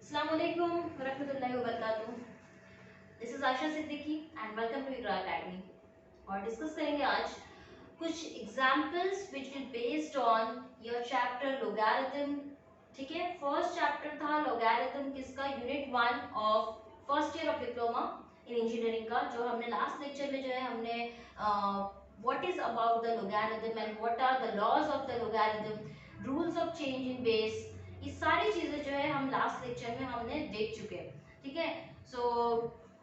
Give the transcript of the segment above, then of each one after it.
अस्सलाम वालेकुम वरहमतुल्लाहि वबरकातुहू। This is Asha Siddiqui and welcome to Iqra academy. और डिस्कस करेंगे आज कुछ examples which will based on your chapter logarithm. ठीक है, फर्स्ट चैप्टर था लोगैरिथम किसका, unit 1 of first year of diploma in engineering का, जो हमने लास्ट लेक्चर में जो है हमने what is about the logarithm and what are the laws of the logarithm, rules of change in base, ये सारी चीजें जो है हम लास्ट लेक्चर में हमने देख चुके हैं। ठीक है, सो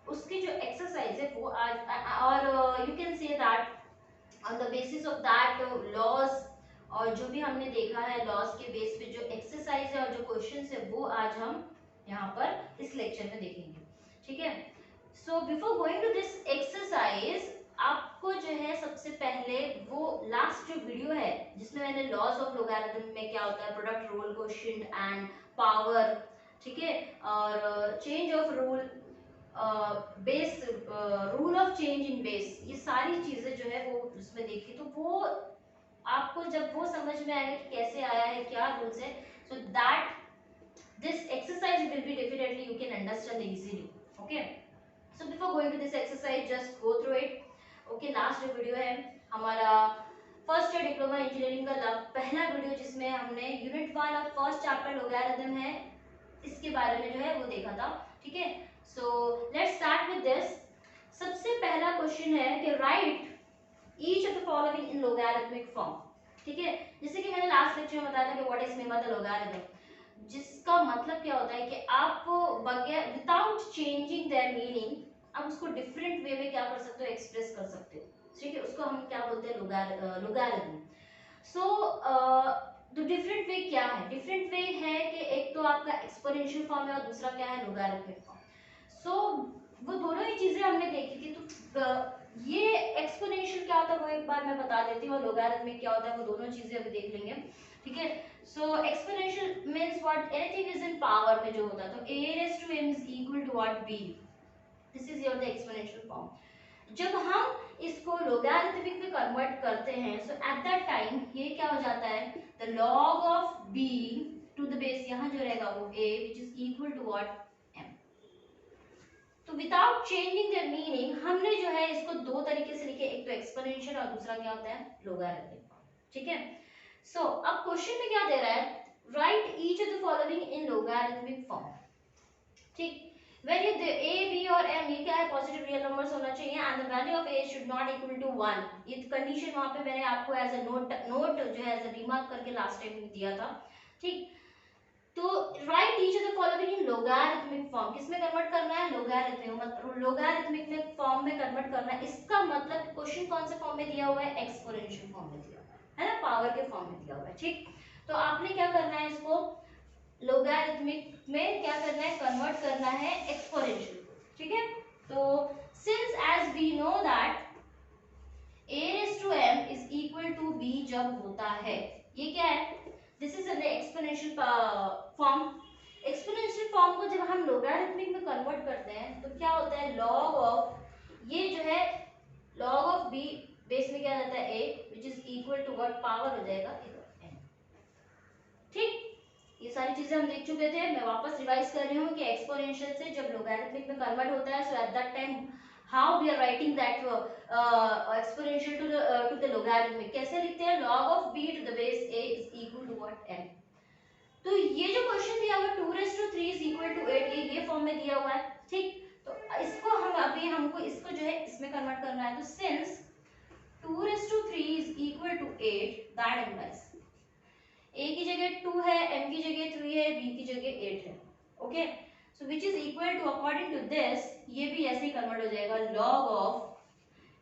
उसकी जो एक्सरसाइज है वो आज, और you can say that on the basis of that laws, और जो भी हमने देखा है लॉज के बेस पे जो एक्सरसाइज है और जो क्वेश्चंस है वो आज हम यहाँ पर इस लेक्चर में देखेंगे। ठीक है, so before going to this exercise आपको जो है सबसे पहले वो लास्ट जो वीडियो है जिसमें मैंने लॉज ऑफ लोगैरिथम में क्या होता है, product, rule, quotient and power, ठीक है, और change of rule, base, rule of change in base, ये सारी चीजें जो है वो उसमें देखी, तो वो आपको जब वो समझ में आएगा कि कैसे आया है, क्या रूल्स है, so that this exercise will be definitely you can understand easily. Okay, so before going to this exercise just go through it. Okay, last जो वीडियो है हमारा फर्स्ट ईयर डिप्लोमा इंजीनियरिंग का पहला वीडियो जिसमें हमने unit 1 और first chapter logarithm है इसके बारे में जो है वो देखा था। ठीक है, so let's start with this. सबसे पहला क्वेश्चन है कि write each of the following in logarithmic form. ठीक है, जैसे कि मैंने लास्ट लेक्चर में बताया था कि what is mean by the logarithm, जिसका मतलब क्या होता है कि आप बगैर विदाउट चेंजिंग देयर मीनिंग आप उसको डिफरेंट वे में क्या कर सकते हो, एक्सप्रेस कर सकते हो। ठीक है, उसको हम क्या बोलते हैं, logarithm. So the different way क्या है, डिफरेंट वे है कि एक तो आपका एक्सपोनेंशियल फॉर्म है और दूसरा क्या है, लोगैरिथमिक फॉर्म। सो वो दोनों ही चीजें हमने देखी थी, तो ये एक्सपोनेंशियल क्या होता है वो एक बार मैं बता देती हूँ, और लोगैरिथमिक क्या होता है वो दोनों चीजें अभी देख लेंगे। ठीक है, so exponential means what, anything is in power में जो होता है, तो a raised to m is equal to what, b, this is your the exponential form. जब हम इसको लोगैरिथमिक में कन्वर्ट करते हैं, सो एट दैट टाइम ये क्या हो जाता है, the log of b to the base, यहाँ जो रहेगा वो a which is equal to what, m। तो विदाउट चेंजिंग द मीनिंग हमने जो है इसको दो तरीके से लिखे, एक तो एक्सपोनेंशियल और दूसरा क्या होता है, लोगैरिथमिक। ठीक है, सो अब क्वेश्चन में क्या दे रहा है, right each of the following in logarithmic form. ठीक, when ये a b और m ये क्या है, पॉजिटिव रियल नंबर्स होना चाहिए and the value of a should not equal to 1। ये कंडीशन वहां पे मैंने आपको एज अ नोट जो है एज अ रिमार्क करके लास्ट टाइम दिया था। ठीक, तो right each of the following in logarithmic form, किसमें कन्वर्ट करना है, लोगैरिथमिक, मतलब लोगैरिथमिक में फॉर्म में कन्वर्ट करना है। इसका मतलब क्वेश्चन कौन से फॉर्म में दिया हुआ है, एक्सपोनेंशियल फॉर्म में दिया हुआ है ना, पावर के फॉर्म में दिया हुआ है। ठीक, तो आपने क्या करना है, इसको लोगैरिथमिक में क्या करना है, कन्वर्ट करना है एक्सपोनेंशियल को। ठीक है, तो since as we know that a raised to m is equal to b जब होता है, ये क्या है, this is an exponential form. Exponential form को जब हम लोगैरिथमिक में कन्वर्ट करते हैं तो क्या होता है, log ऑफ, ये जो है log ऑफ b बेस में क्या रहता है a which is equal to what, power हो जाएगा n। ठीक, ये सारी चीजें हम देख चुके थे, मैं वापस रिवाइज कर रही हूँ कि एक्सपोनेंशियल से जब लोगैरिथमिक में कन्वर्ट होता है, so at that time how we are writing that exponential to the logarithmic, कैसे लिखते हैं, log of b to the base a is equal to what, n। तो ये जो क्वेश्चन दिया हुआ 2 raised to 3 is equal to 8, ये form में दिया हुआ है। ठीक, तो इसको हम अभी हमको इसको जो है इसमें कन्वर्ट करना है, तो सिंस 2 raised to 3 is equal to 8 that implies a की जगह 2 है, m की जगह 3 है, b की जगह 8 है। Okay, so which is equal to, according to this ये भी ऐसे ही कन्वर्ट हो जाएगा, log ऑफ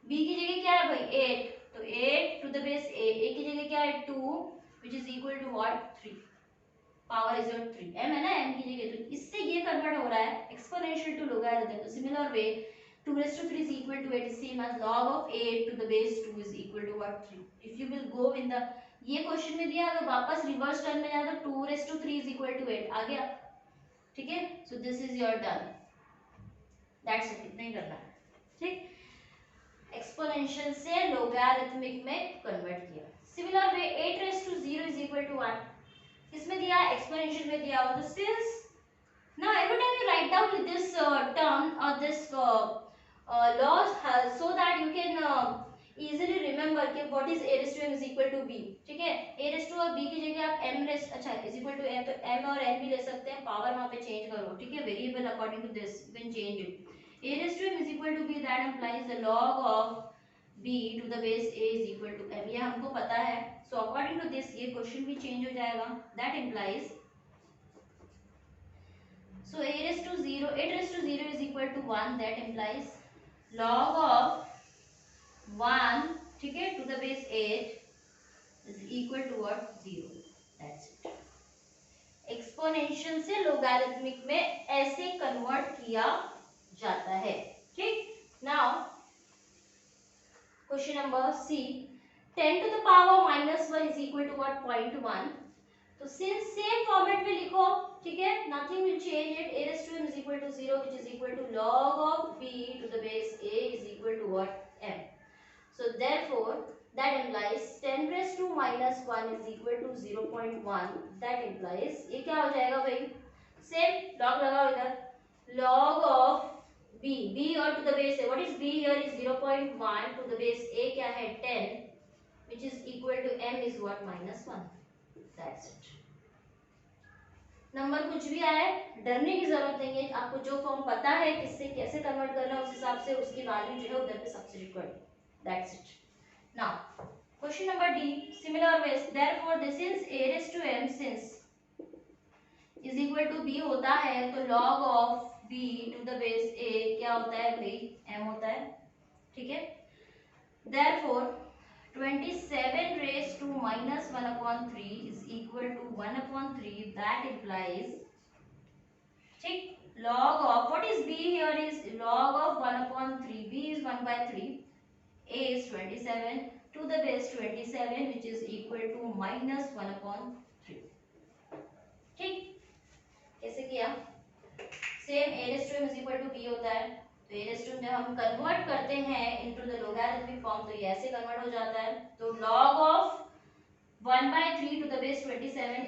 b की जगह क्या है भाई 8, तो 8 टू द बेस a की जगह क्या है 2 which is equal to what, 3, power is your 3, m है ना, m की जगह, तो इससे ये कन्वर्ट हो रहा है एक्सपोनेंशियल टू लोगैरिथम। तो similar way 2 raised to 3 is equal to 8 is same as log of 8 to the base 2 is equal to what, 3। if you will go in the, ये क्वेश्चन में दिया, अगर वापस रिवर्स टर्म में जाए तो 2 raised to 3 is equal to 8 आ गया। ठीक है, so this is your done, that's it, इतना ही करना है। ठीक, एक्सपोनेंशियल से लोगैरिथमिक में कन्वर्ट किया। Similar way 8 raised to 0 is equal to 1, किसमें दिया, एक्सपोनेंशियल में दिया हुआ, तो since Now every time you write down this term or this law so that you can easily remember कि what is a raised to m is equal to b, ठीक है। a raised to और b की जगह आप m raised अच्छा is equal to m, तो m और n भी ले सकते हैं, पावर वहाँ पे चेंज करो, ठीक है, variable according to this you can change it। a raised to m is equal to b, that implies the log of b to the base a is equal to m, ये हमको पता है। so according to this ये question भी change हो जाएगा, that implies so a raised to 0, 8 raised to 0 is equal to 1, that implies log of 1, ठीक है, to the base 8 is equal to what? 0, that's it। Exponential से logarithmic में ऐसे convert किया जाता है, ठीक। Now question number C, 10 to the power -1 is equal to what? 0.1। तो सिंस सेम फॉर्मेट में लिखो, ठीक है, nothing will change it. a raised to m is equal to 0 which is equal to log of b to the base a is equal to what? m। so therefore that implies 10 raised to -1 is equal to 0.1, that implies ये क्या हो जाएगा भाई? Same log लगाओ इधर, log of b और to the base a, what is b here is 0.1, to the base a क्या है? 10, which is equal to m is what? -1, that's it। Number कुछ भी आए डरने की जरूरत नहीं है, आपको जो फॉर्म पता है किससे कैसे कन्वर्ट करना है उस हिसाब से उसकी वैल्यू जो है उधर पे सब्स्टिट्यूट कर दो, that's it. Now question number D, similar ways, therefore this is a raised to m since is equal to b होता है तो log of b to the base a क्या होता है भाई? m होता है, ठीक है। Therefore 27 raised to -1/3 is equal to 1/3, that implies, ठीक, log of what is b here is log of 1/3, b is 1/3, a is 27 to the base 27 which is equal to -1/3, ठीक। कैसे किया? Same a raised to m is equal to b होता है, तो a raised to m जब हम convert करते हैं इनटू द लोगैरिथमिक फॉर्म तो ये ऐसे कन्वर्ट हो जाता है, तो log of 1/3 to the base 27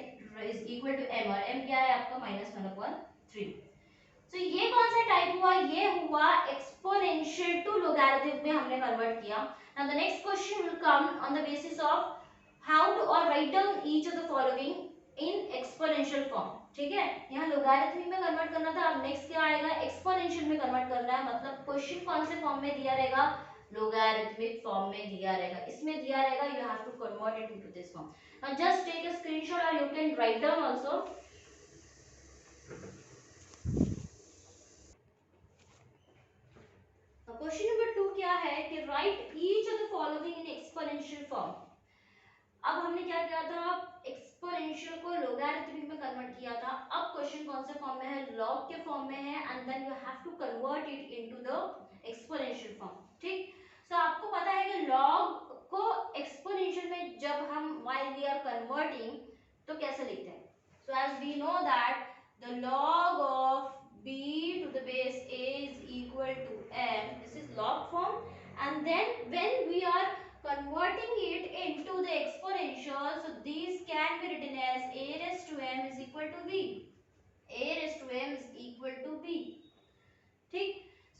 is equal to m, और m क्या है आपका? -1/3। तो ये कौन सा टाइप हुआ? ये हुआ एक्सपोनेंशियल टू लोगैरिथम में हमने कन्वर्ट किया। Now the next question will come on the basis of how to और write down each of the following in exponential form, ठीक है। यहाँ लोगैरिथमिक में कन्वर्ट करना था, अब नेक्स्ट क्या आएगा? एक्सपोनेंशियल में कन्वर्ट करना है, मतलब क्वेश्चन कौन से फॉर्म में दिया रहेगा? लोगैरिथमिक फॉर्म में दिया रहेगा, इसमें दिया रहेगा, you have to convert it into this form. Now just take a screenshot और you can write down also. Question number 2 क्या है कि write each of the following in exponential form. अब हमने क्या किया था? एक्सपोनेंशियल को लोगैरिथमिक में कन्वर्ट किया था, अब क्वेश्चन कौन से फॉर्म में है? लॉग के फॉर्म में है, and then you have to convert it into the exponential form, ठीक। सो आपको पता है कि लॉग को एक्सपोनेंशियल में जब हम व्हाइल वी आर कन्वर्टिंग तो कैसे लिखते हैं? So as we know that the log of b to the base a is equal to m, this is log form, and then when we are converting it into the exponential, so these can be written as a raised to m is equal to b, a raised to m is equal to b, ठीक।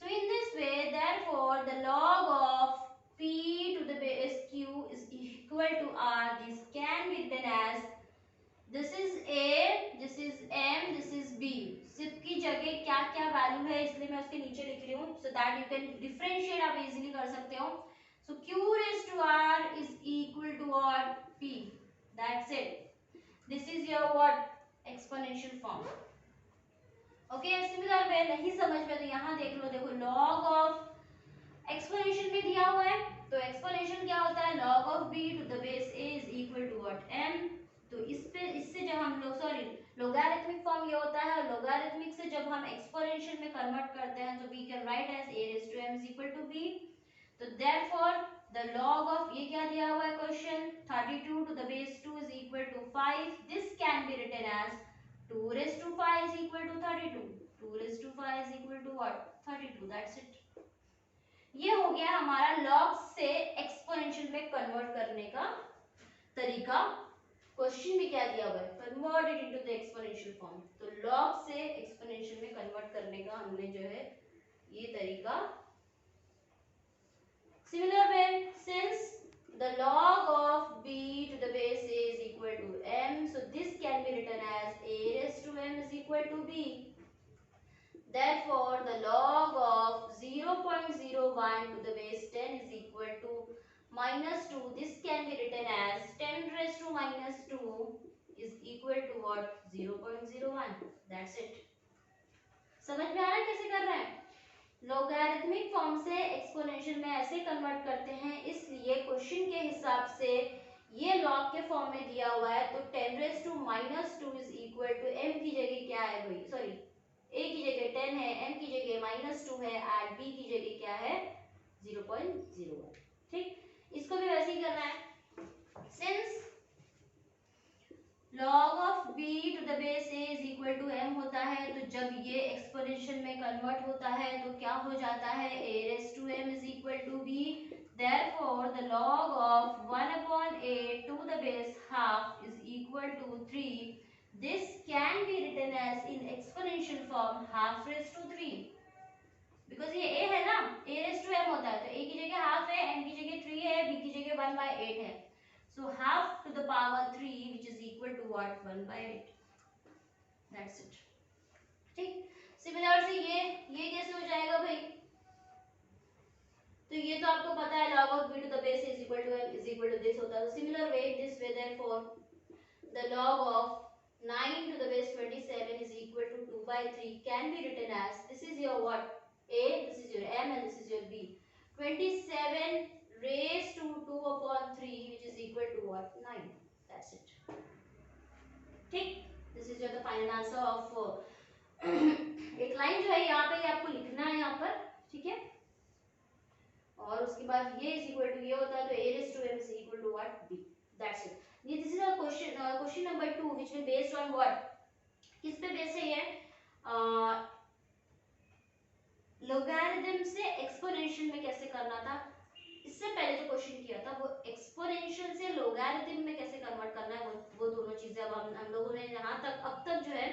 so in this way therefore the log of p to the base q is equal to r, this can be written as this is a, this is m, this is b, सिर्फ की जगह क्या क्या value है इसलिए मैं उसके नीचे लिख रही हूँ, so that you can differentiate आप इजीली कर सकते हो। so q raised to r is equal to what? p, that's it, this is your what? exponential form, okay। Similar way नहीं समझ में तो यहाँ देख लो, देखो log of एक्सपोनेंशियल में दिया हुआ है, तो एक्सपोनेंशियल क्या होता है? log of b to the base a is equal to what? m। तो इससे जब हम लोग लोगैरिथमिक फॉर्म ये होता है, और लोगैरिथमिक से जब हम एक्सपोनेंशियल में कन्वर्ट करते हैं तो we can write as a raised to m is equal to b। तो देयरफॉर द log of ये क्या दिया हुआ है question? 32 to the base 2 is equal to 5, this can be written as 2 raised to 5 is equal to 32, 2 raised to 5 is equal to what? 32, that's it। ये हो गया हमारा log से एक्सपोनेंशियल में कन्वर्ट करने का तरीका। क्वेश्चन भी क्या दिया हुआ है? Convert it into the exponential form, तो log से एक्सपोनेंशियल का हमने जो है ये तरीका. Similar way, since the log of b to the base a is equal to m, so this can be written as a raised to m is equal to b. Therefore, the log of 0.01 to the base 10 is equal to minus 2. This can be written as 10 raised to minus 2 is equal to what? 0.01. That's it. समझ में आ रहा है कैसे कर रहे हैं? Logarithmic form से एक्सपोनेंशियल में ऐसे कन्वर्ट करते हैं, इसलिए क्वेश्चन के हिसाब से ये लॉग के फॉर्म में दिया हुआ है, तो 10 raise to minus 2 is equal to m की जगह क्या है भाई, सॉरी a की जगह 10 है, m की जगह माइनस 2 है, एंड b की जगह क्या है 0.01. ठीक, इसको भी वैसे ही करना है. Since log of b to the base a is equal to m होता है, तो जब ये एक्सपोनेंशियल में कन्वर्ट होता है तो क्या हो जाता है, a raised to m is equal to b. Therefore, the log of 1 upon a to the base half is equal to 3. This can be written as in exponential form half raised to 3. Because ये a है ना, a raised to m होता है, तो a की जगह half है, m की जगह 3 है, b की जगह 1/8 है. So half to the power 3 which is equal to what, 1/8. That's it. ठीक, सिमिलर से ये कैसे हो जाएगा भाई, तो ये तो आपको पता है log of b to the base is equal to m is equal to this होता है. So similar way, this way, therefore the log of 9 to the base 27 is equal to 2/3 can be written as, this is your what, a, this is your m, and this is your b. 27 raised to 2 upon 3 which is equal to what, 9. That's it. ठीक, this is your the final answer of एक line जो है यहाँ पे आपको लिखना है यहाँ पर, ठीक है, और उसके बाद ये is equal to ये होता है, तो a raised to m is equal to what, b. That's it. ये this is a question number 2 which will based on what, किस पे बेस है ये, लोगैरिथम से एक्सपोनेंशियल में कैसे करना था. इससे पहले जो क्वेश्चन किया था वो एक्सपोनेंशियल से लोगैरिथम में कैसे कन्वर्ट करना है, वो दोनों चीजें अब हम लोगों ने यहाँ तक अब तक जो है,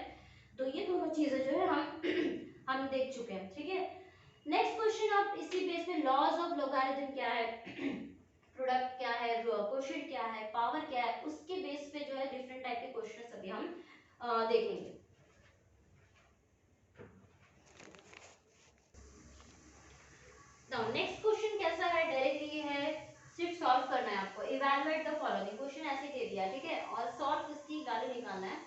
तो ये दोनों चीजें जो है हम देख चुके हैं. ठीक है, नेक्स्ट क्वेश्चन अब इसी बेस पे लॉज ऑफ लोगैरिथम क्या है, प्रोडक्ट क्या है, कोशेंट क्या है, पावर क्या है, उसके बेस पे जो है डिफरेंट टाइप के क्वेश्चंस अभी हम देखेंगे. नाउ नेक्स्ट क्वेश्चन कैसा है, डायरेक्टली है, सिर्फ सॉल्व करना है आपको. इवैल्यूएट द फॉलोइंग, क्वेश्चन ऐसे दे दिया, ठीक है, और सॉल्व इसकी वैल्यू निकालना है.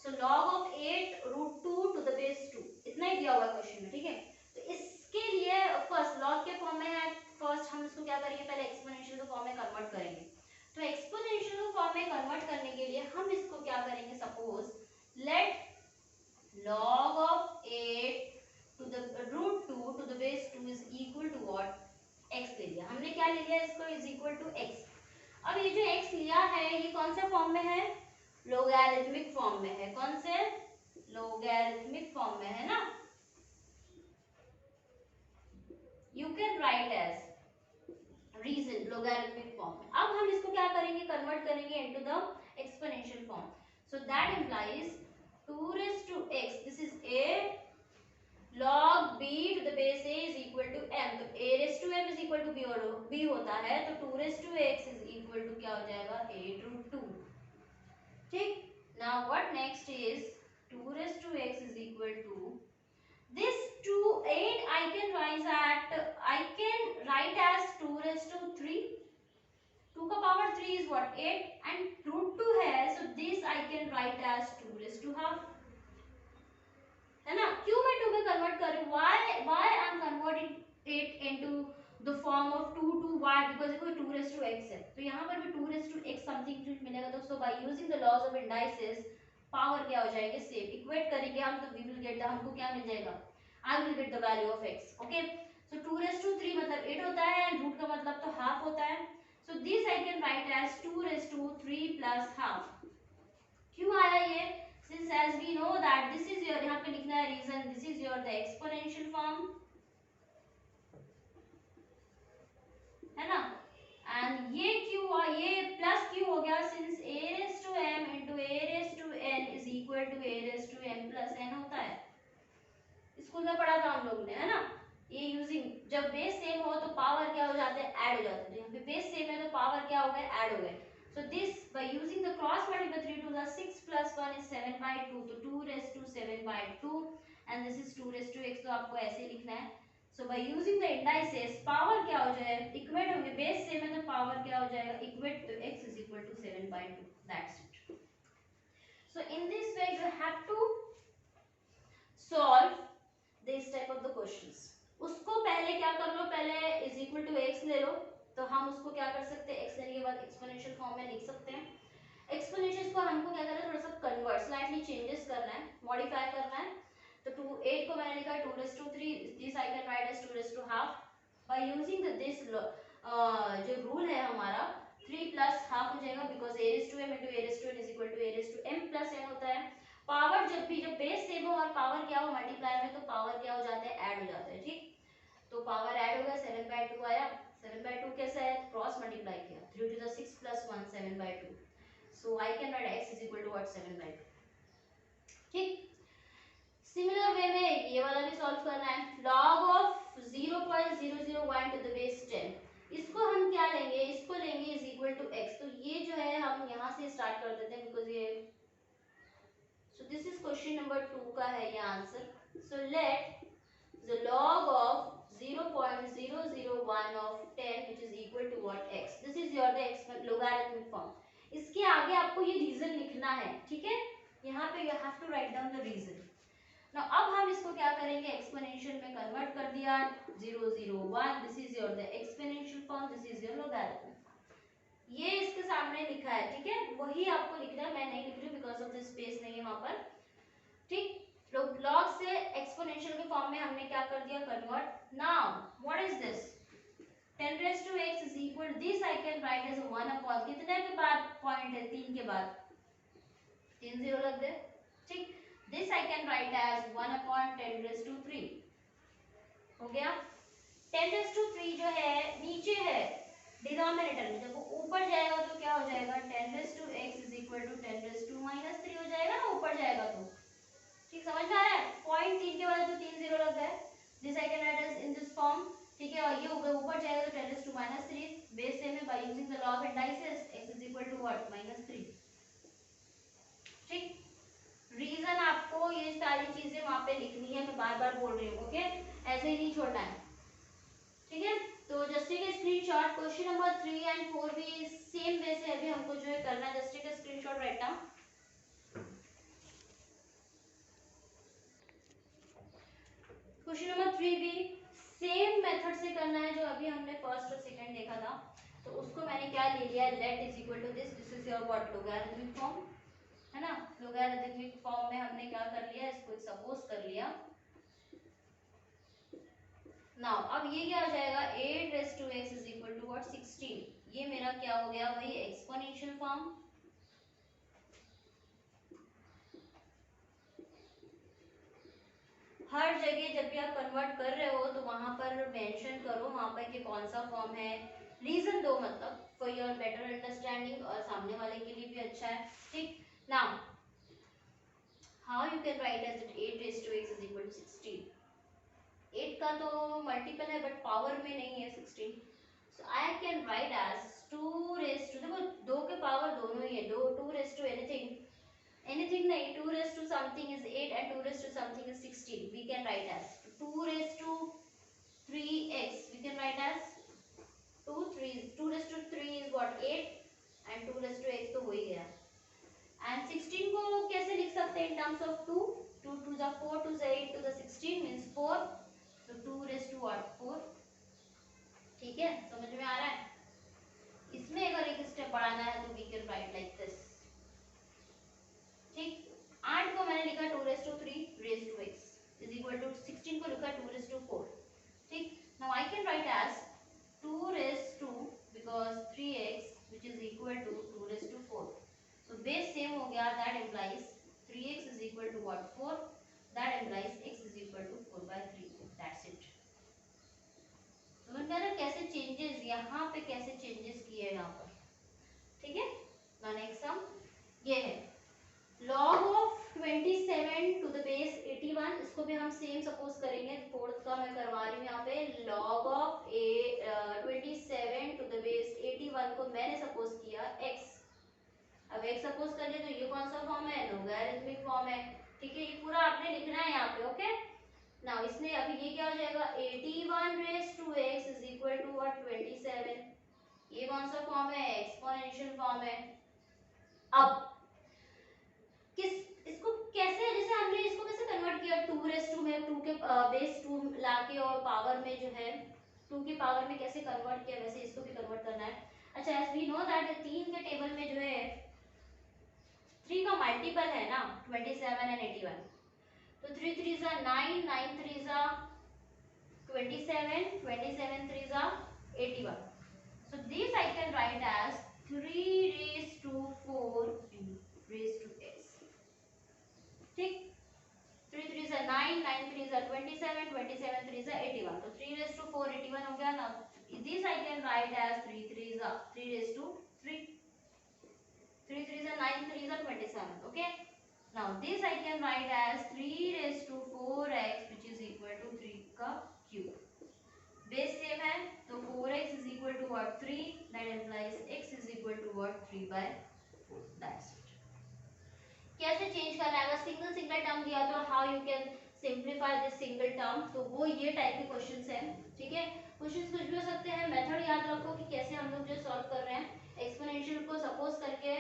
सो log of 8√2 to the base 2, इतना ही दिया हुआ है क्वेश्चन में. ठीक है, तो इसके लिए फर्स्ट लॉग के फॉर्म में है, फर्स्ट हम इसको क्या करेंगे, पहले एक्सपोनेंशियल के फॉर्म में कन्वर्ट करेंगे. तो एक्सपोनेंशियल को फॉर्म में कन्वर्ट करने के लिए हम इसको क्या करेंगे, suppose let log of 8 to the √2 to the base 2 is equal to what, x ले लिया हमने. क्या ले लिया इसको, is equal to x. अब ये जो x लिया है ये कौन से फॉर्म में है, लोगैरिथमिक फॉर्म में है. कौन से, लोगैरिथमिक फॉर्म में है ना. You can write as reason logarithmic form में. अब हम इसको क्या करेंगे, कन्वर्ट करेंगे into the exponential form. So that implies 2 raised to x, this is a, log b to the base a is equal to m, तो a raised to m is equal to b और b होता है, तो 2 raised to x is equal to क्या हो जाएगा, 8√2. ठीक, now what next is 2 raised to x is equal to this 2 8 I can write as 2 raised to 3. 2 का power 3 is what, 8, and √2 है, so this I can write as 2 raised to half, है ना. क्यों मैं 2 में कन्वर्ट कर रही हूँ, why I am converting it into the form of 2 to y, because देखो 2 raised to x है, तो यहाँ पर भी 2 raised to x समथिंग कुछ मिलेगा. दोस्तों by using the laws of indices power क्या हो जाएंगे, सेम, इक्वेट करेंगे हम, तो we will get the, हमको क्या मिल जाएगा, I will get the value of x. okay, so 2 raised to 3 मतलब 8 होता है, and रूट का मतलब तो हाफ होता है. so this I can write as 2 raised to 3 plus half. क्यों आया ये, since as we know that this is your, यहाँ पे लिखना है reason, this is your the exponential form, है ना, and ये क्यों, ये प्लस क्यों हो गया, since a raised to m into a raised to n is equal to a raised to m plus n होता है. स्कूल में पढ़ा था हम लोग ने, है ना, ये यूजिंग जब बेस सेम हो तो पावर क्या हो जाते हैं, ऐड हो जाते हैं। तो यहाँ पे बेस सेम है तो पावर क्या हो गए, ऐड हो गए। So this by using the cross multiply 3 to the 6 plus 1 is 7 by 2, तो 2 raised to 7 by 2 and this is 2 raised to x, तो आपको ऐसे लिखना है। So by using the indices power क्या हो जाएगा, इक्वेट होंगे, बेस सेम है तो पावर क्या हो जाएगा, इक्वेट, तो x is equal to 7 by 2, that's it. So in this way you have to solve this type of the questions. उसको पहले क्या कर लो, पहले is equal to x ले लो, तो हम उसको क्या कर सकते हैं, x लेने के बाद एक्सपोनेंशियल फॉर्म में लिख सकते हैं। एक्सपोनेंशियल को हमको क्या करना है, थोड़ा सा कन्वर्ट, स्लाइटली चेंजेस करना है, मॉडिफाई करना है। तो 2 8 को मैंने लिखा 2 raised to 3, this I can write as 2 raised to half by using this जो रूल है हमारा 3 प्लस हाफ हो जाएगा, because a raised to m into a raised to n is equal to a raised to m plus n होता है। Power जब भी, जब बेस सेम हो और पावर क्या हो मल्टीप्लाई में, तो पावर क्या हो जाते हैं, ऐड हो जाते हैं, ठीक। तो पावर ऐड होगा, 7 by 2 आया, 7 by 2 कैसा है, क्रॉस मल्टीप्लाई किया, 3 to the 6 plus 1 7 by 2, so I can write x is equal to what, 7 by 2, ठीक। सिमिलर वे में ये वाला भी सॉल्व करना है, log of 0.001 to the base 10, इसको हम क्या लेंगे, इसको लेंगे is equal to x, तो ये जो है हम यहाँ से स्टार्ट कर देते हैं, बिकॉज ये, so this is question number 2 का है ये answer. so let the log of 0.001 of 10 which is equal to what, x, this is your the logarithmic form। इसके आगे आपको ये रीजन लिखना है, ठीक है, यहाँ पे you have to write down the reason। now अब हम इसको क्या करेंगे, एक्सपोनेंशियल में कन्वर्ट कर दिया, 001, this is your the exponential form, this is your logarithm, ये इसके सामने लिखा है, ठीक है, वही आपको लिखना है, मैं नहीं लिख रही हूँ बिकॉज ऑफ द स्पेस नहीं है वहां पर, ठीक। log से एक्सपोनेंशियल के फॉर्म में हमने क्या कर दिया, convert. Now what is this, 10 raised to x is equal, this I can write as 1 upon, कितने के बाद पॉइंट है, 3 के बाद 3 जीरो लग गए, ठीक। this I can write as 1 upon 10 raised to 3 हो गया। 10 raised to 3 जो है नीचे है डिनोमिनेटर में, जब वो ऊपर जाएगा तो क्या हो जाएगा, 10 raised to x is equal to 10 raised to minus 3 हो जाएगा ना, ऊपर जाएगा तो, ठीक, समझ में आ रहा है, पॉइंट 3 के बाद तो 3 जीरो लग गए, this I can write as in this form, ठीक है, और ये ऊपर जाएगा तो 10 raised to minus 3, base same है, by using the law of indices x is equal to what, -3, ठीक। रीजन आपको ये सारी चीजें वहां पे लिखनी है, मैं बार बार बोल रही हूँ, ओके, ऐसे ही नहीं छोड़ना है, ठीक है। तो just take a screenshot, question number 3 and 4 भी सेम वे से अभी हमको जो है करना है, just take a screenshot right now. Question number 3 भी सेम मेथड से करना है जो अभी हमने फर्स्ट और सेकंड देखा था, तो उसको मैंने क्या ले लिया, let is equal to this, this is your what, logarithmic form, है ना, लोगैरिथमिक फॉर्म में हमने क्या कर लिया, इसको सपोज कर लिया। नाउ अब ये क्या हो जाएगा, 8 raised to x is equal to what, 16, ये मेरा क्या हो गया, वही एक्सपोनेंशियल फॉर्म। हर जगह जब भी आप कन्वर्ट कर रहे हो तो वहां पर मेंशन करो वहां पर कि कौन सा फॉर्म है, रीजन दो, मतलब फॉर योर बेटर अंडरस्टैंडिंग, और सामने वाले के लिए भी अच्छा है, ठीक। Now how you can write as it, 8 raised to x is equal to 16, 8 का तो मल्टीपल है बट पावर में नहीं है 16, so I can write as 2 raised to, देखो 2 के पावर दोनों ही है, 2 raised to anything नहीं, 2 raised to something is 8 and 2 raised to something is 16, we can write as 2 raised to 3x, we can write as 2 raised to 3 is what, 8 and 2 raised to x तो हो ही गया, and 16 को कैसे लिख सकते हैं, in terms of 2 to the 4 to the 8 to the 16 means 4, so 2 raised to what, 4, ठीक है, समझ में आ रहा है। इसमें अगर एक स्टेप बढ़ाना है तो we can write like this, ठीक। 8 को मैंने लिखा 2 raised to 3 raised to x is equal to 16 को लिखा 2 raised to 4, ठीक। now I can write as 2 raised to, because 3x which is equal to 2 raised to 4, so base same हो गया, that implies 3x is equal to what, 4, that implies x is equal to 4 by 3, that's it। समझ में आ रहा है कैसे changes, यहाँ पे कैसे चेंजेस किए यहाँ पर, ठीक है। now next sum ये है, log of 27 to the base 81 इसको भी हम सेम सपोज करेंगे, फोर्थ का मैं करवा रही हूँ यहाँ पे, log of 27 to the base 81 को मैंने सपोज किया x। अब x सपोज कर लिया तो ये कौन सा फॉर्म है, लोगैरिथमिक फॉर्म है, ठीक है। ये पूरा आपने लिखना है यहाँ पे, ओके। नाउ इसमें अभी ये क्या हो जाएगा, 81 raise to x is equal to what, 27। ये कौन सा फॉर्म है, एक्सपोनेंशियल फॉर्म है। अब किस इसको कैसे, जैसे हमने इसको कैसे कन्वर्ट किया, 2 रेज टू में 2 के बेस 2 लाके और पावर में जो है 2 की पावर में कैसे कन्वर्ट किया, वैसे इसको भी कन्वर्ट करना है। अच्छा, एज वी नो दैट 3 के टेबल में जो है 3 का मल्टीपल है ना 27 एंड 81, तो 3 3 जा 9, 9 3 जा 27, 27 3 जा 81। So this I can write as 3 raised to 4 raised to s, ठीक। 3 3 जा 9, 9 3 जा 27, 27 3 जा 81, तो 3 raised to 4 81 हो गया ना। This I can write as 3 3 जा 3 raised to 3, 3 3 जा 9, 3 जा 27, okay। Now this I can write as 3 raised to 4x which is equal to 3 का cube। बेस सेम है तो 4x is equal to what, 3, that implies x is equal to what, 3/4, that's it। कैसे change करना है, अगर single single term दिया तो how you can simplify this single term, तो वो ये टाइप के क्वेश्चंस हैं, ठीक है। क्वेश्चंस कुछ भी हो सकते हैं, मेथड याद रखो कि कैसे हम लोग जो सॉल्व कर रहे हैं। एक्सपोनेंशियल को सपोज करके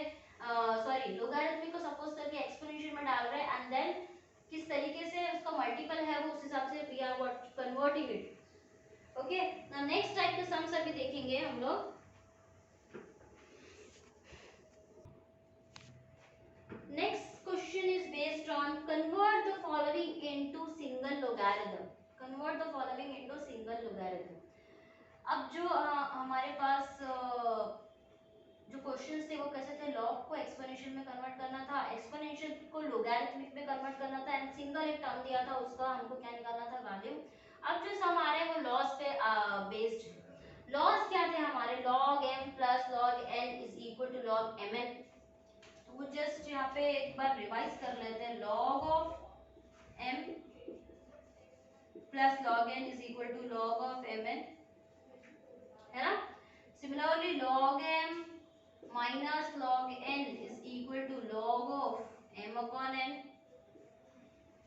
सॉरी लोगैरिथमिक को सपोज करके एक्सपोनेंशियल में डाल रहे हैं, एंड देन किस तरीके से उसका मल्टीपल है वो उस हिसाब से we are what converting it, okay. Now next type के सम्स अभी देखेंगे हम लोग। Next question is based on convert the following into single logarithm, convert the following into single logarithm. अब जो हमारे पास जो क्वेश्चंस थे वो कैसे थे, लॉग को एक्सपोनेंशियल में कन्वर्ट करना था, एक्सपोनेंशियल को लोगैरिथमिक में कन्वर्ट करना था, एंड सिंगल एक टर्म दिया था उसका हमको क्या निकालना था, वैल्यू। अब जो सम आ रहे हैं वो लॉस पे बेस्ड है। लॉस क्या थे हमारे, log m plus log n is equal to log mn, तो वो जस्ट यहाँ पे एक बार रिवाइज कर लेते हैं, log of m plus log n is equal to log of mn, है ना। Similarly log m minus log n is equal to log of m upon n,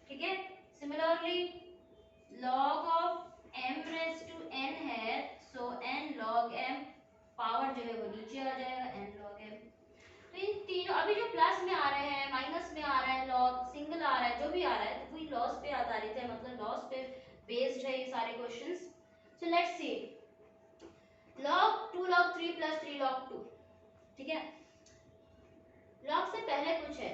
ठीक है। Similarly log of m raise to n है, so n log m, power जो है वो नीचे आ जाएगा n log m। तो इन तीनों अभी जो प्लस में आ रहे हैं, माइनस में आ रहा है, लॉग सिंगल आ रहा है, जो भी आ रहा है तो वही लॉस पे आधारित है, मतलब लॉस पे बेस्ड है ये सारे questions. So let's see log 2 log 3 plus 3 log 2, ठीक है। log से पहले कुछ है,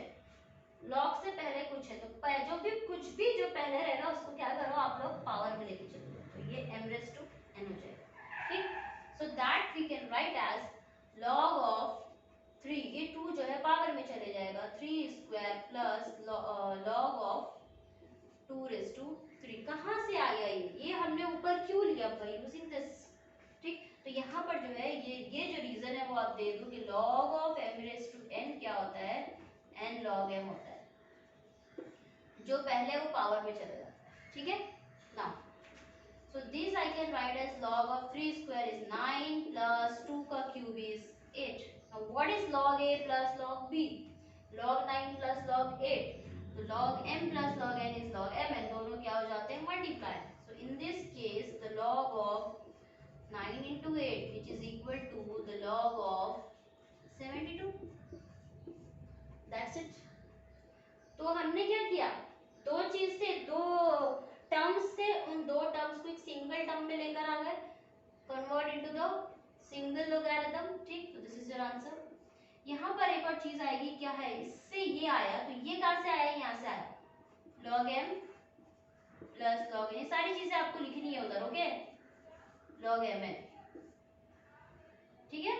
log से पहले कुछ है, तो जो भी कुछ भी जो पहले रहेगा उसको क्या करो आप लोग पावर में लेके चलो, तो ये m raised to n हो जाएगा, ठीक। So that we can write as log of 3, ये 2 जो है पावर में चले जाएगा, 3 square plus log of 2 raised to 3। कहाँ से आ गया ये हमने ऊपर क्यों लिया, बाय यूजिंग दिस, ठीक। तो यहाँ पर जो है ये जो रीजन है वो आप दे दो कि log of m raised to n क्या होता है, n log m होता है, जो पहले वो पावर में चला जाता है, ठीक है। Now so this I can write as log of 3 square is 9 plus 2 का cube is 8। Now what is log a plus log b? Log 9 plus log 8. So log m plus log n is log m, and दोनों क्या हो जाते हैं, multiply. So in this case the log of 9 into 8 which is equal to the log of 72. That's it. तो हमने क्या किया, दो चीज से, दो टर्म्स से, उन दो टर्म्स को एक सिंगल टर्म में लेकर आ गए, convert into the single logarithm, ठीक। तो दिस इज योर आंसर। यहाँ पर एक और चीज आएगी, क्या है, इससे ये आया तो ये कहाँ से आया, यहाँ से आया, log m plus log n, ये सारी चीजें आपको लिखनी है उधर, ओके, log mn, ठीक है।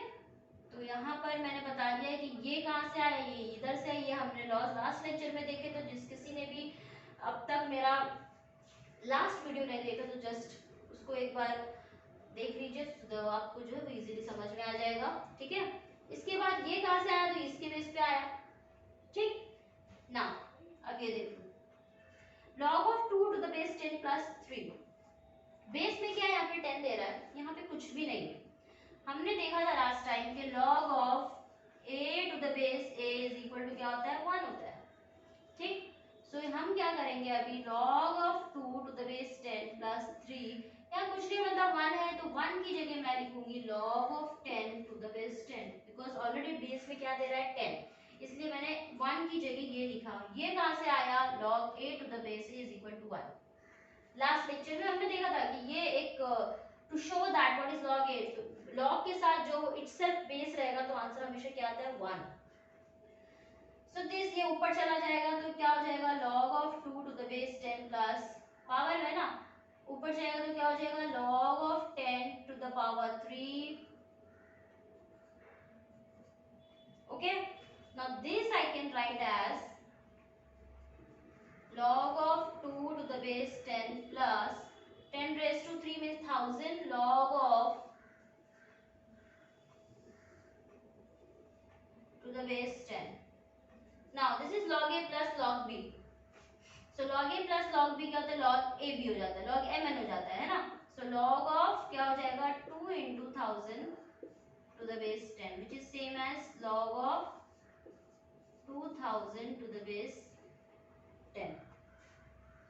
तो यहाँ पर मैंने बता दिया कि ये कहाँ से आया, ये इधर से, ये हमने लास्ट लेक्चर में देखे, तो जिस किसी ने भी अब तक मेरा लास्ट वीडियो नहीं देखा तो जस्ट उसको एक बार देख लीजिए, तो आपको जो है वो इजीली समझ में आ जाएगा, ठीक है। इसके बाद ये कहाँ से आया, तो इसके बेस पे आया, ठीक ना। अब ये देखो log of 2 base 10 plus 3। Base में क्या है, यहाँ पे 10 दे रहा है, यहाँ पे कुछ भी नहीं है। हमने देखा था लास्ट टाइम कि log of a to the base a is equal to क्या होता है, 1 होता है। ठीक, सो हम क्या करेंगे अभी, log of 2 to the base 10 plus 3, यहाँ कुछ नहीं मतलब 1 है, तो 1 की जगह मैं लिखूंगी log of 10 to the base 10, because already base में क्या दे रहा है 10, इसलिए मैंने 1 की जगह ये लिखा। ये कहाँ से आया, log a to the base a is equal to 1। Last lecture में हमने देखा था कि ये एक to show that what is log a, log के साथ जो इटसेल्फ बेस रहेगा तो आंसर हमेशा क्या आता है, 1। सो दिस ये ऊपर चला जाएगा तो क्या हो जाएगा, log of 2 to the base 10 plus power है ना, ऊपर जाएगा तो क्या हो जाएगा, log of 10 to the power 3। Okay, now this I can write as log of 2 to the base 10 plus 10 raised to 3 means 1000 log of to the base 10. Now this is log a plus log b. So log a plus log b क्या होता है, log a b हो जाता है, log mn हो जाता है ना। So log of क्या हो जाएगा, 2 into 1000 to the base 10 which is same as log of 2000 to the base 10।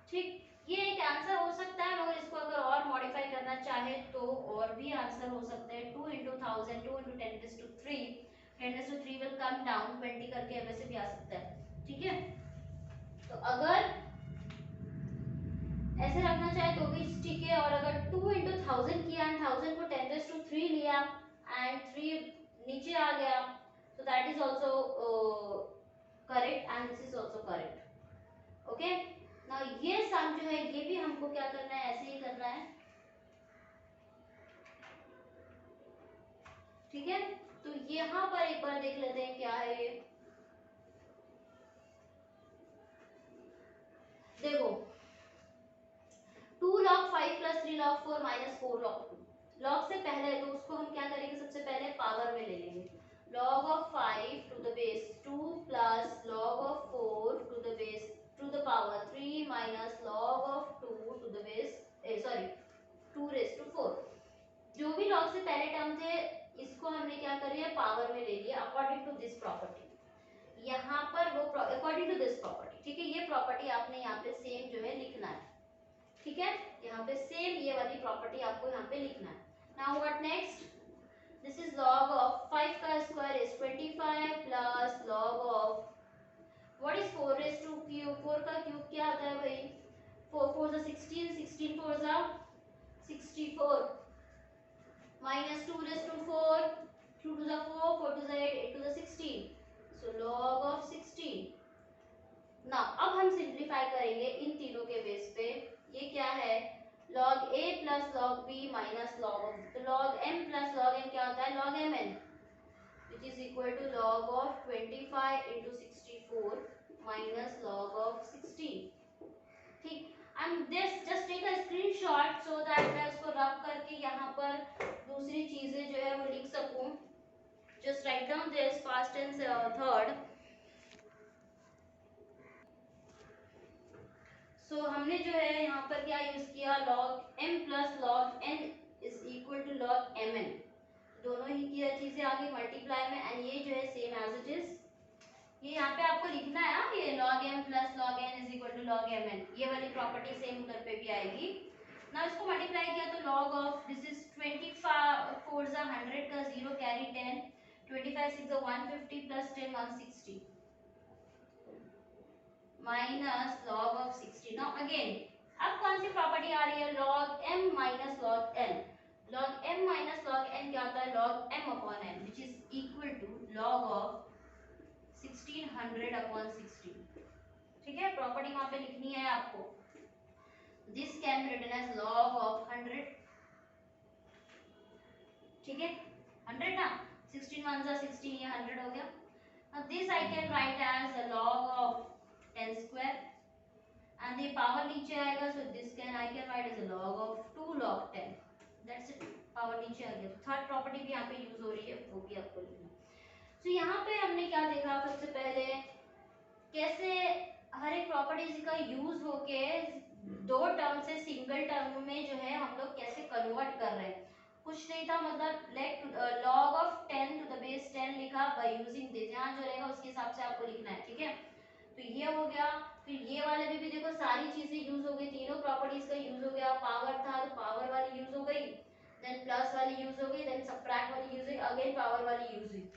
ठीक, ये एक आंसर हो सकता है, मगर इसको अगर और मॉडिफाई करना चाहे तो और भी आंसर हो सकते हैं। 2 into 1000 2 into 10 raised to 3 10 raised to 3 will come down 20 करके वैसे भी आ सकता है। ठीक है, तो अगर ऐसे रखना चाहे तो भी ठीक है, और अगर 2 into 1000 किया एंड 1000 को 10 raised to 3 लिया एंड 3 नीचे आ गया, so that is also correct and this is also correct। Okay, ना ये सम जो है ये भी हमको क्या करना है, ऐसे ही करना है। ठीक है, तो यहाँ पर एक बार देख लेते हैं क्या है ये। देखो 2 log 5 plus 3 log 4 minus 4 log 2, log से पहले तो उसको हम क्या करेंगे, सबसे पहले पावर में ले लेंगे। log of 5 to the base 2 plus log of 4 to the base to the power 3 minus log of 2 to the base 2 raised to 4। जो भी log से पहले टर्म थे इसको हमने क्या कर लिया, पावर में ले लिया अकॉर्डिंग टू दिस प्रॉपर्टी। यहाँ पर वो अकॉर्डिंग टू दिस प्रॉपर्टी, ठीक है, ये प्रॉपर्टी आपने यहाँ पे सेम जो है लिखना है। ठीक है, यहाँ पे सेम ये वाली प्रॉपर्टी आपको यहाँ पे लिखना है। Now what next, this is log of 5 का square is 25 plus log of what is 4 raise two cube, 4 का क्यूब क्या आता है भाई, 4 4 जा 16 16 4 जा 64 minus 2 raised to 4 2 to the 4 4 to the 8 8 to the 16, so log of 16। now अब हम सिंप्लीफाई करेंगे इन तीनों के बेस पे। ये क्या है, log a plus log b minus log of, तो log m plus log n क्या होता है, log mn which is equal to log of 25 into 64 minus log of 16। ठीक, and this just take a screenshot so that मैं उसको रब करके यहाँ पर दूसरी चीजें जो है वो लिख सकूं। just write down this past tense third। so हमने जो है यहाँ पर क्या यूज किया, log m plus log n is equal to log mn, दोनों ही की चीजें आ गई मल्टीप्लाई में, एंड ये जो है सेम एज इट इज, ये यहाँ पे आपको लिखना है, ये log m plus log n is equal to log mn, ये वाली प्रॉपर्टी सेम उधर पे भी आएगी ना। इसको मल्टीप्लाई किया तो log ऑफ दिस इज 25 4 जा 100 का 0 कैरी 10 25 6 जा 150 plus 10 160 minus log of 60। Now again अब कौन सी प्रॉपर्टी आ रही है, log m minus log n, log m minus log n क्या होता है, log m upon n which is equal to log of 1600 upon 60। ठीक है, प्रॉपर्टी वहां पे लिखनी है आपको, this can be written as log of 100। ठीक है, 100 ना, 16 1 जा 16, ये 100 हो गया। now this I can write as a log of 10 square and the power नीचे आएगा, so this can I can write as a log of 2 log 10, that's it, power नीचे आ गया। तो थर्ड प्रॉपर्टी भी यहाँ पे यूज हो रही है, वो भी आपको लिखना। तो यहाँ पे हमने क्या देखा, सबसे पहले कैसे हर एक प्रॉपर्टीज का यूज होके दो टर्म से सिंगल टर्म में जो है हम लोग कैसे कन्वर्ट कर रहे हैं, कुछ नहीं था मतलब late log of 10 to the base 10 लिखा by using this, यहाँ जो रहेगा उसके हिसाब से आपको लिखना है, ठीक है। तो ये हो गया, फिर ये वाले भी देखो सारी चीजें यूज हो गई, तीनों प्रॉपर्टीज का यूज हो गया, पावर था तो पावर वाली यूज हो गई, देन प्लस वाली यूज हो गई, देन सबट्रैक्ट वाली यूज हुई, अगेन पावर वाली यूज हुई।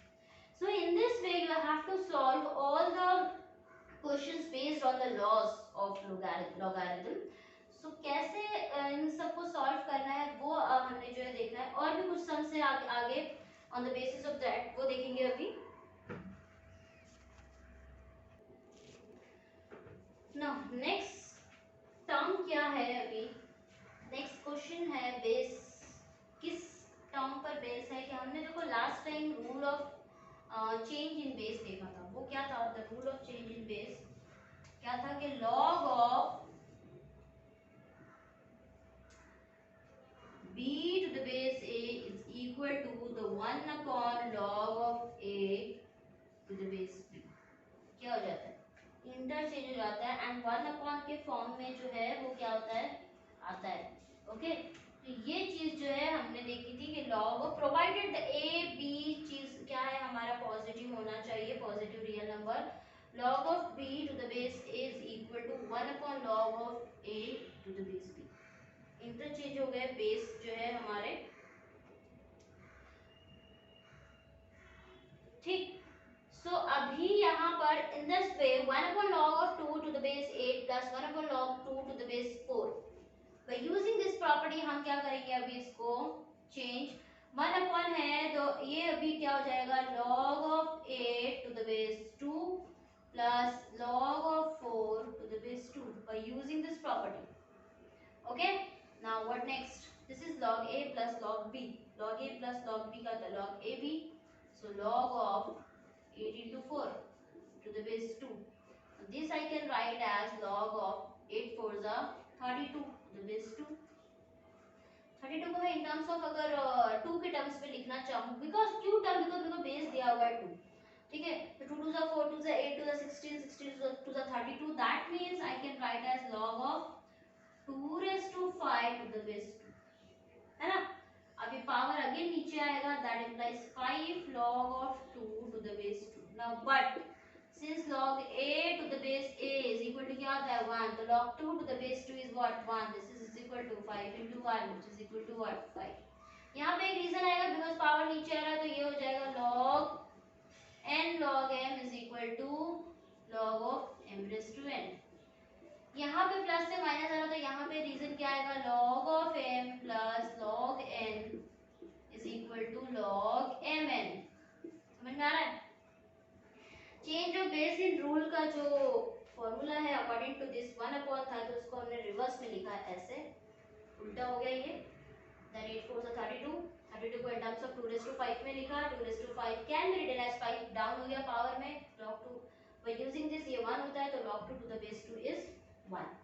So in this way you have to solve all the questions based on the laws of logarithm. So कैसे इन सबको सॉल्व करना है वो हमने जो है देखना है, और भी कुछ सम्स है आगे on the basis of that वो देखेंगे अभी। Now next टर्म क्या है अभी, नेक्स्ट क्वेश्चन है बेस, किस टर्म पर बेस है कि हमने देखो last time rule of change in base देखा था, वो क्या था, the rule of change in base क्या था कि log of b to the base a is equal to the 1 upon log of a to the base b, क्या हो जाता है इंटरचेंज हो जाता है, एंड 1 अपॉन के फॉर्म में जो है वो क्या होता है आता है, ओके। तो ये चीज जो है हमने देखी थी कि log of provided the a b चीज क्या है हमारा पॉजिटिव होना चाहिए, positive real number, log of b to the base a is equal to 1 upon log of a to the base b, interchange हो गए बेस जो है हमारे, ठीक। सो अभी यहाँ पर in this way 1 upon log of 2 to the base 8 plus 1 upon log 2 to the base 4, by using this property हम क्या करेंगे अभी इसको चेंज, 1 upon है तो ये अभी क्या हो जाएगा log of 8 to the base 2 plus log of 4 to the base 2 by using this property, okay। Now what next, this is log a plus log b, log a plus log b का था log ab, so log of 8 into 4 to the base 2, this I can write as log of 8 4s are 32 to the base 2, 32 को मैं in terms of अगर 2 के terms में लिखना चाहूँ, because क्यों टर्म, बिकॉज मेरे को बेस दिया हुआ है 2, ठीक है, तो 2 2 4 2 8 2 16 16 2 32, that means I can write as log of 2 raised to 5 to the base 2, है ना। अब ये पावर अगेन नीचे आएगा, that implies 5 log of 2 to the base 2, now but since log a to the base a is equal to क्या होता है 1, तो log 2 to the base 2 is what 1, this is equal to 5 into 1 which is equal to what 5, यहाँ पे एक reason आएगा because power नीचे आ रहा है, तो ये हो जाएगा log n log m is equal to log of m raised to n, यहाँ पे प्लस से माइनस आ रहा, तो यहाँ पे रीजन क्या आएगा log of m plus log n is equal to log mn, समझ में आ रहा है। Change of base in rule का जो फॉर्मूला है अकॉर्डिंग टू दिस 1 अपॉन था, तो उसको हमने रिवर्स में लिखा है, ऐसे उल्टा हो गया ये, देन 8 4 32, 32 को in terms of 2 raised to 5 में लिखा, 2 raised to 5 can be written as 5 down हो गया पावर में, log 2 by using this ये 1 होता है, तो log 2 to the base 2 is 1,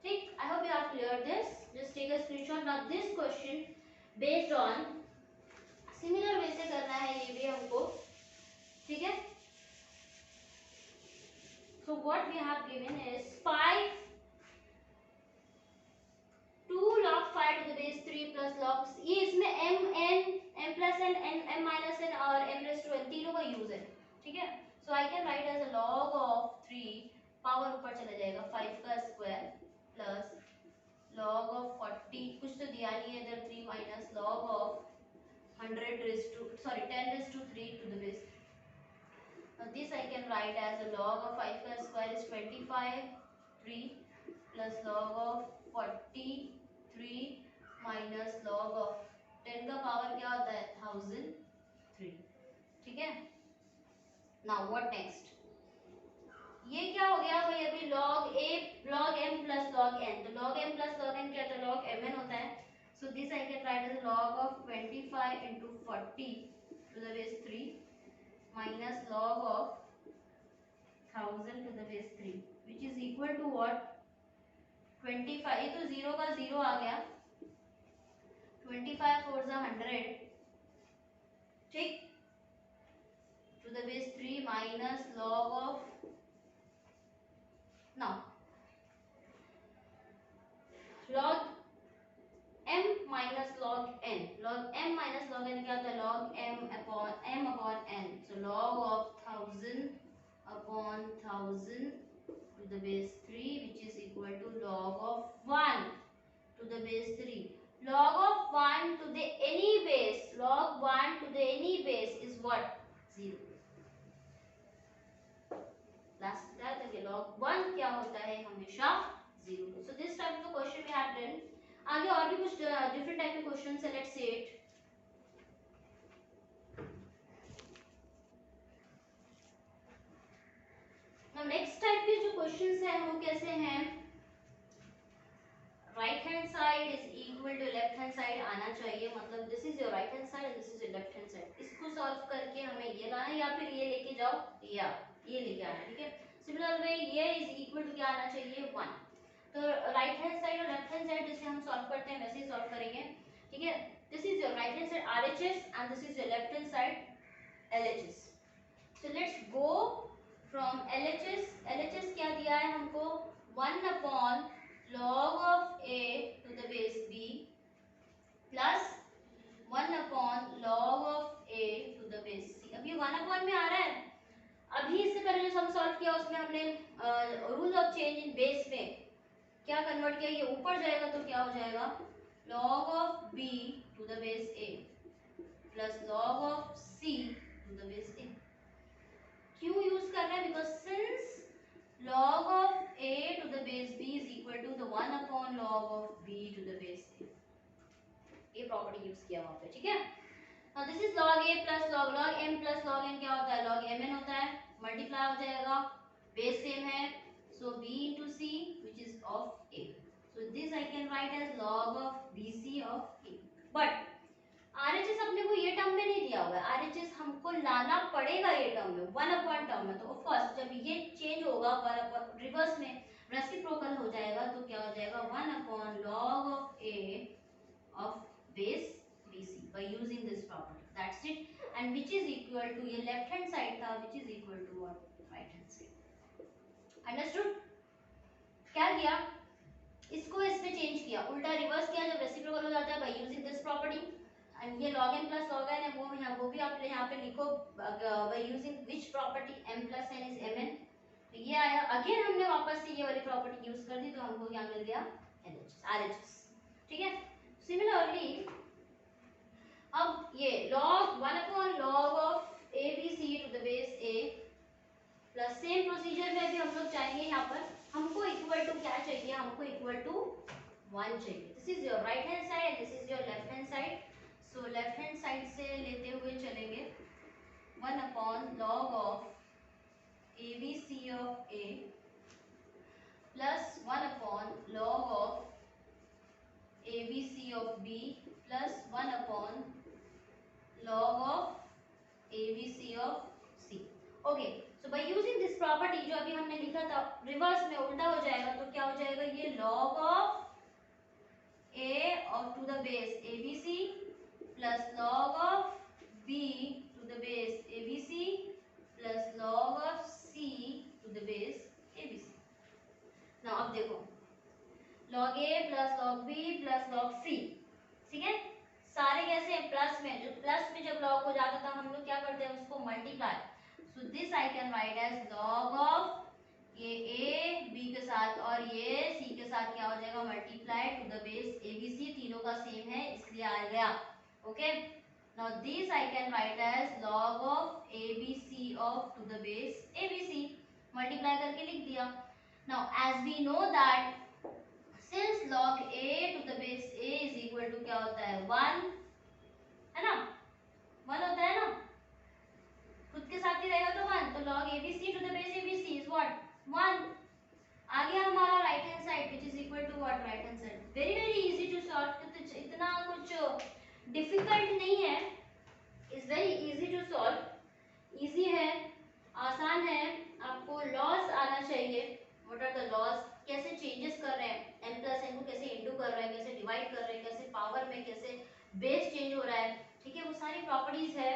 ठीक। I hope you have cleared this, just take a screenshot। Now this question based on similar way से करना है ये भी हमको, ठीक है। So what we have given is 5 2 log 5 to the base 3 plus log, ये इसमें m n m plus n n m minus n और m raised to n तीनों का यूज है, ठीक है। So I can write as a log of 3, power ऊपर चला जाएगा 5 का स्क्वायर प्लस log of 40, कुछ तो दिया नहीं है इधर, 3 minus log of 100 raised to 10 raised to 3 to the base, now this I can write as a log of 5 का square is 25 3 plus log of 43 minus log of 10 का power क्या होता है 1003, ठीक है। now what next, ये क्या हो गया भाई अभी log a log m plus log n, तो log m plus log n क्या होता है log mn होता है, so this I can write as a log of 25 into 40 to the base 3 minus log of 1000 to the base 3 which is equal to what 25, ये तो 0 का 0 आ गया, 25 4 100, ठीक, to the base 3 minus log of now log m minus log n, log m minus log n क्या होता है, log m upon n, so log of 1000 upon 1000 to the base 3 which is equal to log of 1 to the base 3. Log of 1 to the any base, log 1 to the any base is what, 0. Last याद रखिए log 1 क्या होता है, हमेशा 0. so this type of question we have done. आगे और भी कुछ डिफरेंट टाइप के क्वेश्चन है, let's see it. Now next type के जो क्वेश्चंस हैं वो कैसे हैं, right hand side is equal to left hand side आना चाहिए, मतलब this is your right hand side and this is your left hand side. इसको सॉल्व करके हमें ये लाना है या फिर ये लेके जाओ या ये लेके आना है, ठीक है. सिमिलर वे ये इज इक्वल टू क्या आना चाहिए, 1. तो राइट हैंड साइड और लेफ्ट हैंड साइड जैसे हम सॉल्व करते हैं वैसे ही सॉल्व करेंगे, ठीक है. This is your right hand side RHS and this is your left hand side LHS. So let's go from LHS क्या दिया है हमको, 1 upon log of a to the base b plus 1 upon log of a to the base c. अब ये 1 upon में आ रहा है. अभी इससे पहले जो हम सॉल्व किया उसमें हमने rule of change in base में क्या कन्वर्ट किया, ये ऊपर जाएगा तो क्या हो जाएगा, log of b to the base a plus log of c to the base a. क्यों यूज कर रहे हैं, because since log of a to the base b is equal to the 1 upon log of b to the base a. ये property use किया वहां पे, ठीक है. now this is log a plus log m plus log n क्या होता है, log mn होता है, मल्टीप्लाई हो जाएगा, बेस सेम है, so b into c which is of a. so this I can write as log of bc of a. but RHS अपने को ये टर्म में नहीं दिया हुआ है, RHS हमको लाना पड़ेगा ये टर्म में, 1 अपॉन टर्म में. तो ऑफ कोर्स जब ये चेंज होगा 1 अपॉन रिवर्स में रेसिप्रोकल हो जाएगा तो क्या हो जाएगा, 1 upon log of a of base bc by using this property. that's it. and which is equal to, ये लेफ्ट हैंड साइड था, which is equal to what, right hand side. Understood. क्या किया, इसको इसमें चेंज किया, उल्टा reverse किया जब रेसिप्रोकल हो जाता है by using this property. And ये log n plus log n है, वो भी आप यहाँ पे लिखो by using which property, m plus n is mn. तो ये आया. अगेन हमने वापस से ये वाली प्रॉपर्टी यूज कर दी तो हमको क्या मिल गया, RHS, ठीक है. सिमिलरली अब ये log 1 upon log of abc to the base a plus same procedure में भी हम लोग चाहेंगे यहाँ पर हमको इक्वल टू क्या चाहिए, हमको इक्वल टू 1 चाहिए. This is your right hand side and this is your left hand side. So left hand side से लेते हुए चलेंगे 1 upon log of abc of a plus 1 upon log of abc of b plus 1 upon log of abc of c. Okay, so bye using this property जो अभी हमने लिखा था reverse में उल्टा हो जाएगा तो क्या हो जाएगा, ये log of a of to the base abc plus log of b to the base abc plus log of c to the base abc. now अब देखो log a plus log b plus log c, ठीक है. सारे कैसे हैं, plus में. जो plus में जब log हो जाता था हम लोग क्या करते हैं, उसको multiply. So this I can write as log of ये a b के साथ और ये c के साथ क्या हो जाएगा, multiply to the base abc. तीनों का सेम है इसलिए आ गया. Okay, now this I can write as log of abc of to the base abc, multiply करके लिख दिया. Now as we know that since log a to the base a is equal to क्या होता है, 1 है ना, 1 होता है ना, खुद के साथ ही रहेगा तो 1. तो log abc to the base abc is what, 1. आ गया हमारा right hand side which is equal to what, right hand side. Very very easy to solve, इतना कुछ डिफिकल्ट नहीं है, is very easy to solve. Easy है, आसान है. आपको लॉस आना चाहिए, व्हाट आर द लॉस, कैसे चेंजेस कर रहे हैं, m प्लस n को कैसे इंटू कर रहे हैं, कैसे डिवाइड कर रहे हैं, कैसे पावर में कैसे बेस चेंज हो रहा है, ठीक है. वो सारी प्रॉपर्टीज है,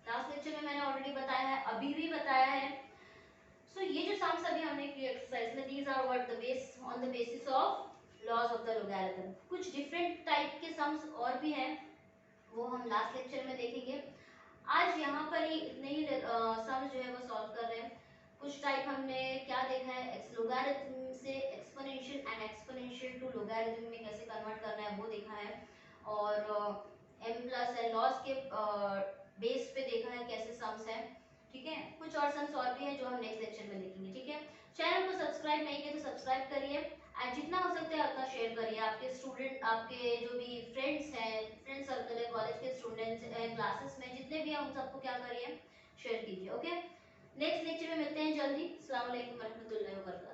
लास्ट लेक्चर में मैंने ऑलरेडी बताया है, अभी भी बताया है. सो ये जो सम्स अभी हमने किए एक्सरसाइज में, these are what the base on the basis of laws of the logarithm. कुछ डिफरेंट टाइप के सम्स और भी हैं, वो हम लास्ट लेक्चर में देखेंगे। आज यहाँ पर ही इतने ही सम्स जो है वो सॉल्व कर रहे हैं। कुछ टाइप हमने क्या देखा है, लोगैरिथम से exponential and exponential to logarithm में कैसे कन्वर्ट करना है वो देखा है, और m प्लस एन लॉस के बेस पे देखा है कैसे सम्स है। ठीक है, कुछ और सम्स और भी हैं जो हम नेक्स्ट लेक्चर में देखेंगे। ठीक है, चैनल को सब्सक्राइब नहीं किया तो सब्सक्राइब करिए, एंड जितना हो सकता है उतना शेयर करिए। आपके स्टूडेंट, आपके जो भी फ्रेंड्स हैं, फ्रेंड सर्कल है, कॉलेज के स्टूडेंट्स हैं, क्लासेस में जितने भी हैं उन सबको क्या करिए, शेयर कीजिए। ओके, नेक्स्ट लेक्चर में मिलते हैं जल्दी। अस्सलाम वालेकुम रहमतुल्लाहि व बरकातहू।